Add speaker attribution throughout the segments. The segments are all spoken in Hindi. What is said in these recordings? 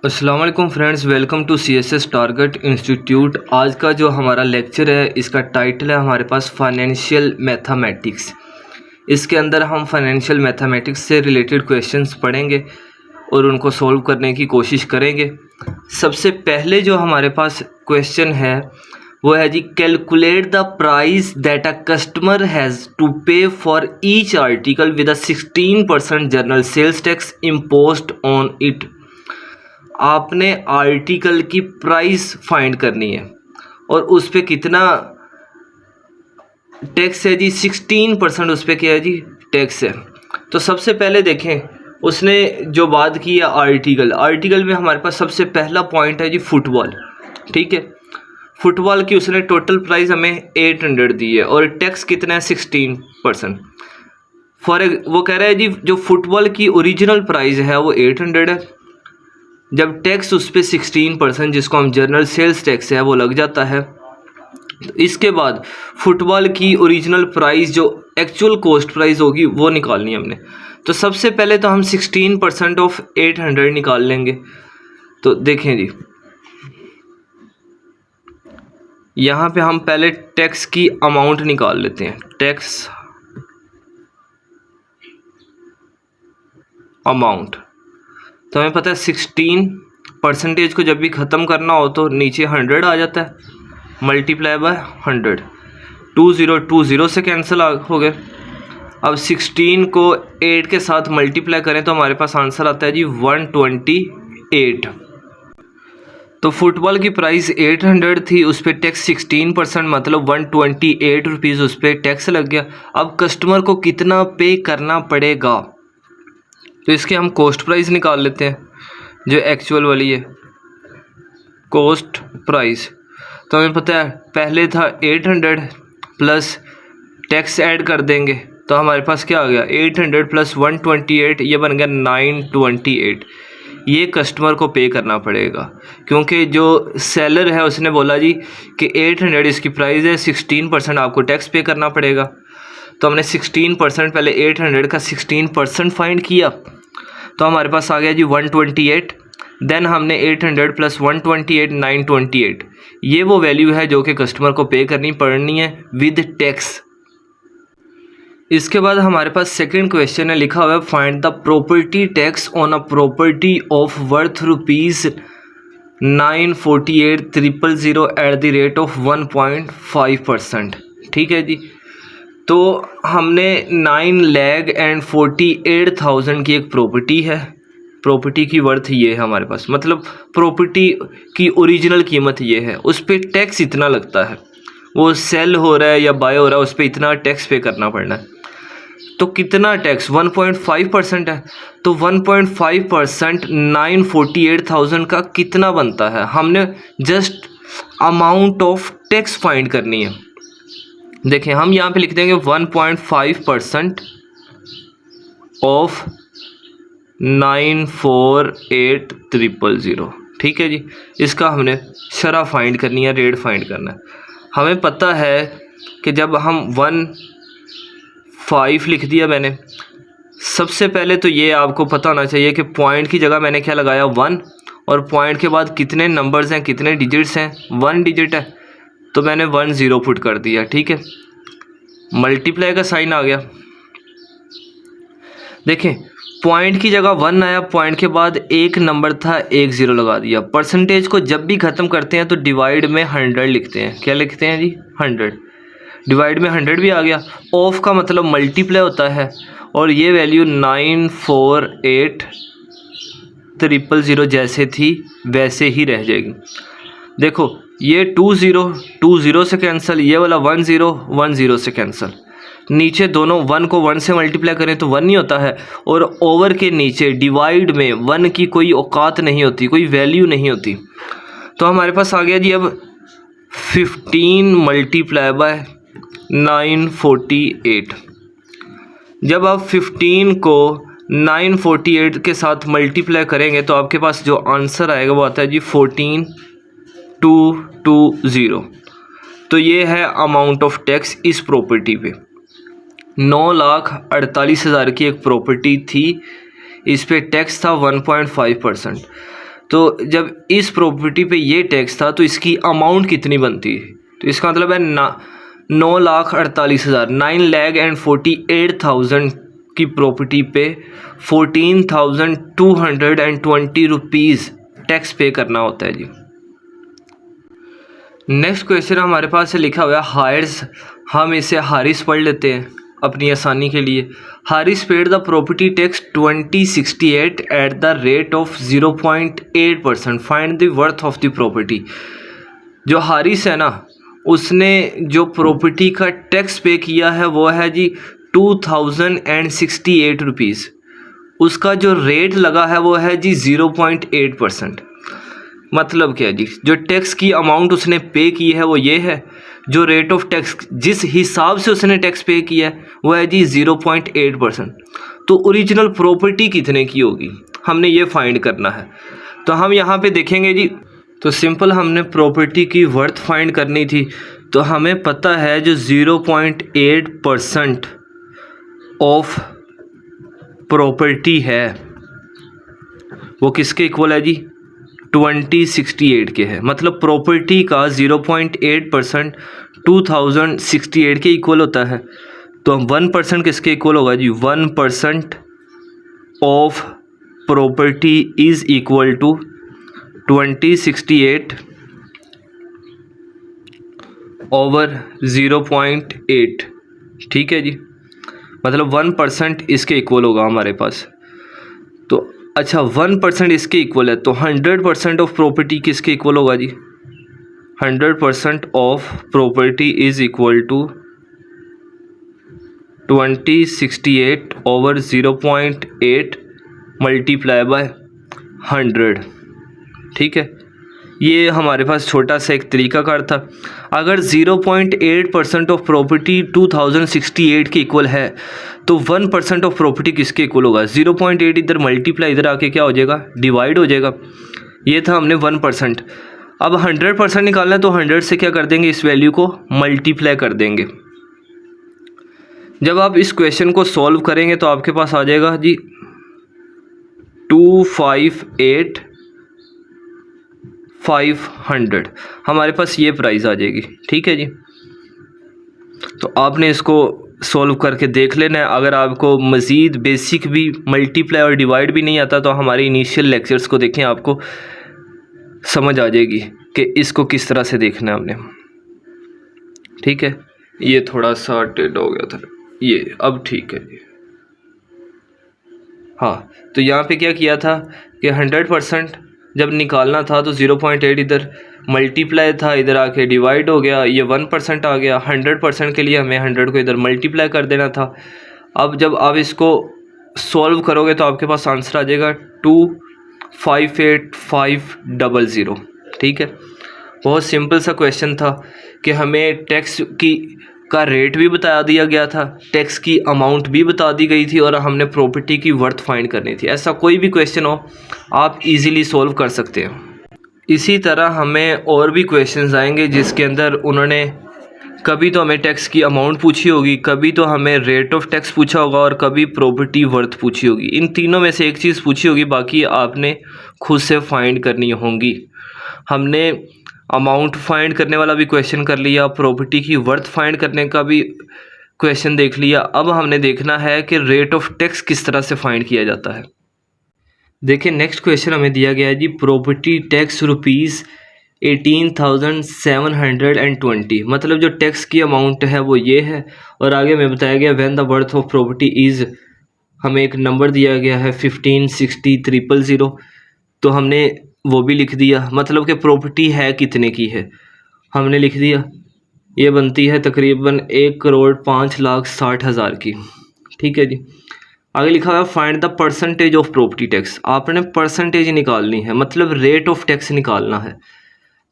Speaker 1: अस्सलाम वालेकुम friends, welcome to CSS target institute. आज का जो हमारा लेक्चर है इसका टाइटल है हमारे पास फाइनेंशियल मैथमेटिक्स। इसके अंदर हम फाइनेंशियल मैथमेटिक्स से रिलेटेड क्वेश्चंस पढ़ेंगे और उनको सॉल्व करने की कोशिश करेंगे। सबसे पहले जो हमारे पास क्वेश्चन है वो है जी, calculate the price that a customer has to pay for each article with a 16% general sales tax imposed on it. आपने आर्टिकल की प्राइस फाइंड करनी है और उस पर कितना टैक्स है जी, 16% उस पर क्या है जी, टैक्स है। तो सबसे पहले देखें उसने जो बात की है आर्टिकल में हमारे पास सबसे पहला पॉइंट है जी फुटबॉल। ठीक है, फुटबॉल की उसने टोटल प्राइस हमें 800 दी है और टैक्स कितना है, 16%। वो कह रहा है जी जो फुटबॉल की ओरिजिनल प्राइस है वो 800 है, जब टैक्स उस पर 16% जिसको हम जनरल सेल्स टैक्स है वो लग जाता है। तो इसके बाद फुटबॉल की ओरिजिनल प्राइस जो एक्चुअल कॉस्ट प्राइस होगी वो निकालनी है हमने। तो सबसे पहले तो हम 16% ऑफ 800 निकाल लेंगे। तो देखें जी, यहाँ पे हम पहले टैक्स की अमाउंट निकाल लेते हैं। टैक्स अमाउंट तो हमें पता है 16% को जब भी ख़त्म करना हो तो नीचे 100 आ जाता है, मल्टीप्लाई बाय 100। 2020 से कैंसिल हो गए। अब 16 को 8 के साथ मल्टीप्लाई करें तो हमारे पास आंसर आता है जी 128। तो फुटबॉल की प्राइस 800 थी, उस पर टैक्स 16%, मतलब 128 रुपीज़ उस पर टैक्स लग गया। अब कस्टमर को कितना पे करना पड़ेगा, तो इसके हम कॉस्ट प्राइस निकाल लेते हैं जो एक्चुअल वाली है, कॉस्ट प्राइस। तो हमें पता है पहले था 800 प्लस टैक्स ऐड कर देंगे तो हमारे पास क्या आ गया, 800 प्लस 128, ये बन गया 928। ये कस्टमर को पे करना पड़ेगा क्योंकि जो सेलर है उसने बोला जी कि 800 इसकी प्राइस है, 16% आपको टैक्स पे करना पड़ेगा। तो हमने 16% पहले 800 का 16% फाइंड किया तो हमारे पास आ गया जी 128। देन हमने 800 प्लस 128 928, ये वो वैल्यू है जो कि कस्टमर को पे करनी पड़नी है विद टैक्स। इसके बाद हमारे पास सेकंड क्वेश्चन है, लिखा हुआ है find the property tax on a property of worth ₹948,000 at the rate of 1.5%। ठीक है जी, तो हमने 9,48,000 की एक प्रॉपर्टी है, प्रॉपर्टी की वर्थ ये है हमारे पास, मतलब प्रॉपर्टी की ओरिजिनल कीमत ये है, उस पर टैक्स इतना लगता है, वो सेल हो रहा है या बाय हो रहा है उस पर इतना टैक्स पे करना पड़ना है। तो कितना टैक्स, 1.5% है, तो 1.5% 948,000 का कितना बनता है, हमने just amount of tax find करनी है। देखें हम यहाँ पे लिख देंगे 1.5% ऑफ 948,000। ठीक है जी, इसका हमने शरह फाइंड करनी है, रेट फाइंड करना है। हमें पता है कि जब हम 1.5 लिख दिया मैंने, सबसे पहले तो ये आपको पता होना चाहिए कि पॉइंट की जगह मैंने क्या लगाया 1, और पॉइंट के बाद कितने नंबर्स हैं, कितने डिजिट्स हैं, 1 डिजिट है तो मैंने 10 पुट कर दिया। ठीक है, मल्टीप्लाई का साइन आ गया। देखें पॉइंट की जगह 1 आया, पॉइंट के बाद एक नंबर था, 10 लगा दिया। परसेंटेज को जब भी ख़त्म करते हैं तो डिवाइड में 100 लिखते हैं। क्या लिखते हैं जी, 100। डिवाइड में 100 भी आ गया। ऑफ का मतलब मल्टीप्लाई होता है और ये वैल्यू 948,000 जैसे थी वैसे ही रह जाएगी। देखो ये 20 से कैंसिल, ये वाला 10 से कैंसिल, नीचे दोनों 1 को 1 से मल्टीप्लाई करें तो 1 नहीं होता है, और ओवर के नीचे डिवाइड में 1 की कोई औकात नहीं होती, कोई वैल्यू नहीं होती। तो हमारे पास आ गया जी अब 15 मल्टीप्लाई बाय 948। जब आप 15 को 948 के साथ मल्टीप्लाई करेंगे तो आपके पास जो आंसर आएगा वो आता है जी 14,220। तो ये है अमाउंट ऑफ टैक्स इस प्रॉपर्टी पे। 9,48,000 की एक प्रॉपर्टी थी, इस पे टैक्स था 1.5%। तो जब इस प्रॉपर्टी पे ये टैक्स था तो इसकी अमाउंट कितनी बनती है, तो इसका मतलब है 9,48,000 9,48,000 की प्रॉपर्टी पे 14,220 रुपीज़ टैक्स पे करना होता है जी। नेक्स्ट क्वेश्चन हमारे पास है लिखा हुआ है हायर्स, हम इसे हारिस पढ़ लेते हैं अपनी आसानी के लिए। Haris paid the property tax 2068 at the rate of 0.8%, find the worth of the property. जो हारिस है ना, उसने जो प्रॉपर्टी का टैक्स पे किया है वो है जी 2068 रुपीज़। उसका जो रेट लगा है वो है जी 0.8%। मतलब क्या जी, जो टैक्स की अमाउंट उसने पे की है वो ये है, जो रेट ऑफ टैक्स जिस हिसाब से उसने टैक्स पे किया है वो है जी 0.8%। तो ओरिजिनल प्रॉपर्टी कितने की होगी हमने ये फाइंड करना है। तो हम यहाँ पे देखेंगे जी, तो सिंपल हमने प्रॉपर्टी की वर्थ फाइंड करनी थी। तो हमें पता है जो 0.8% ऑफ प्रॉपर्टी है वो किसके इक्वल है जी, 2068 के है। मतलब प्रॉपर्टी का 0.8% 2068 के इक्वल होता है। तो 1% किसके इक्वल होगा जी, 1% of property is equal to 2068 over 0.8। ठीक है जी, मतलब 1% इसके इक्वल होगा हमारे पास। तो अच्छा 1% इसके इक्वल है, तो 100% ऑफ प्रॉपर्टी किसके इक्वल होगा जी, 100% of property is equal to 2068 over 0.8 multiply by 100। ठीक है, ये हमारे पास छोटा सा एक तरीकाकार था। अगर 0.8% ऑफ प्रॉपर्टी 2068 के इक्वल है तो 1% ऑफ प्रॉपर्टी किसके इक्वल होगा, 0.8 इधर मल्टीप्लाई इधर आके क्या हो जाएगा, डिवाइड हो जाएगा। ये था हमने 1%। अब 100% निकालना है तो 100 से क्या कर देंगे, इस वैल्यू को मल्टीप्लाई कर देंगे। जब आप इस क्वेश्चन को सॉल्व करेंगे तो आपके पास आ जाएगा जी 258,500, हमारे पास ये प्राइस आ जाएगी। ठीक है जी, तो आपने इसको सॉल्व करके देख लेना है। अगर आपको मज़ीद बेसिक भी मल्टीप्लाई और डिवाइड भी नहीं आता तो हमारे इनिशियल लेक्चर्स को देखें, आपको समझ आ जाएगी कि इसको किस तरह से देखना है हमने। ठीक है, ये थोड़ा सा टेढ़ा हो गया था, ये अब ठीक है जी। हाँ, तो यहाँ पे क्या किया था कि 100% जब निकालना था तो 0.8 इधर मल्टीप्लाई था, इधर आके डिवाइड हो गया, ये 1% आ गया। 100% के लिए हमें 100 को इधर मल्टीप्लाई कर देना था। अब जब आप इसको सॉल्व करोगे तो आपके पास आंसर आ जाएगा 258,500। ठीक है, बहुत सिंपल सा क्वेश्चन था कि हमें टैक्स का रेट भी बता दिया गया था, टैक्स की अमाउंट भी बता दी गई थी और हमने प्रॉपर्टी की वर्थ फाइंड करनी थी। ऐसा कोई भी क्वेश्चन हो आप इजीली सॉल्व कर सकते हो। इसी तरह हमें और भी क्वेश्चंस आएंगे जिसके अंदर उन्होंने कभी तो हमें टैक्स की अमाउंट पूछी होगी, कभी तो हमें रेट ऑफ टैक्स पूछा होगा और कभी प्रॉपर्टी वर्थ पूछी होगी। इन तीनों में से एक चीज़ पूछी होगी, बाकी आपने खुद से फाइंड करनी होंगी। हमने अमाउंट फाइंड करने वाला भी क्वेश्चन कर लिया, प्रॉपर्टी की वर्थ फाइंड करने का भी क्वेश्चन देख लिया। अब हमने देखना है कि रेट ऑफ टैक्स किस तरह से फाइंड किया जाता है। देखिए नेक्स्ट क्वेश्चन हमें दिया गया है जी, प्रॉपर्टी टैक्स रुपीज़ 18,720। मतलब जो टैक्स की अमाउंट है वो ये है, और आगे में बताया गया when the worth of property is, हमें एक नंबर दिया गया है 1560,000। तो हमने वो भी लिख दिया, मतलब कि प्रॉपर्टी है कितने की है हमने लिख दिया। ये बनती है तकरीबन 1,05,60,000 की। ठीक है जी, आगे लिखा हुआ find the percentage of property tax. आपने परसेंटेज निकालनी है, मतलब रेट ऑफ टैक्स निकालना है।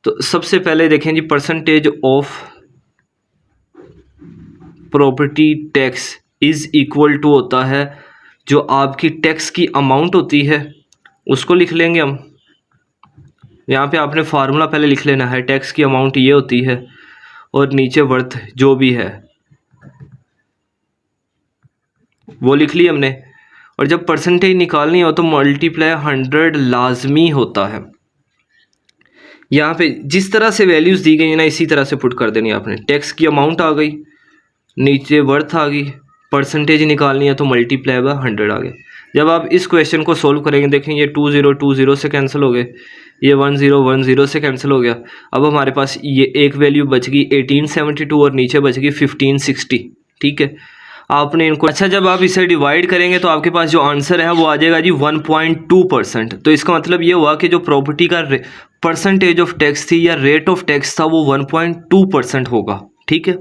Speaker 1: तो सबसे पहले देखें जी, percentage of property tax is equal to होता है जो आपकी टैक्स की अमाउंट होती है उसको लिख लेंगे हम। यहाँ पे आपने फार्मूला पहले लिख लेना है, टैक्स की अमाउंट ये होती है और नीचे वर्थ जो भी है वो लिख ली हमने। और जब परसेंटेज निकालनी हो तो मल्टीप्लाई 100 लाजमी होता है। यहाँ पे जिस तरह से वैल्यूज़ दी गई है ना इसी तरह से पुट कर देनी है आपने। टैक्स की अमाउंट आ गई, नीचे वर्थ आ गई, परसेंटेज निकालनी है तो मल्टीप्लाई बाय 100 आ गया। जब आप इस क्वेश्चन को सोल्व करेंगे देखें ये 2020 से कैंसिल हो गए, ये 1010 से कैंसिल हो गया। अब हमारे पास ये एक वैल्यू बच गई 1872 और नीचे बच गई 1560। ठीक है, आपने इनको अच्छा जब आप इसे डिवाइड करेंगे तो आपके पास जो आंसर है वो आ जाएगा जी 1.2%। तो इसका मतलब ये हुआ कि जो प्रॉपर्टी का परसेंटेज ऑफ टैक्स थी या रेट ऑफ टैक्स था वो 1.2% होगा। ठीक है।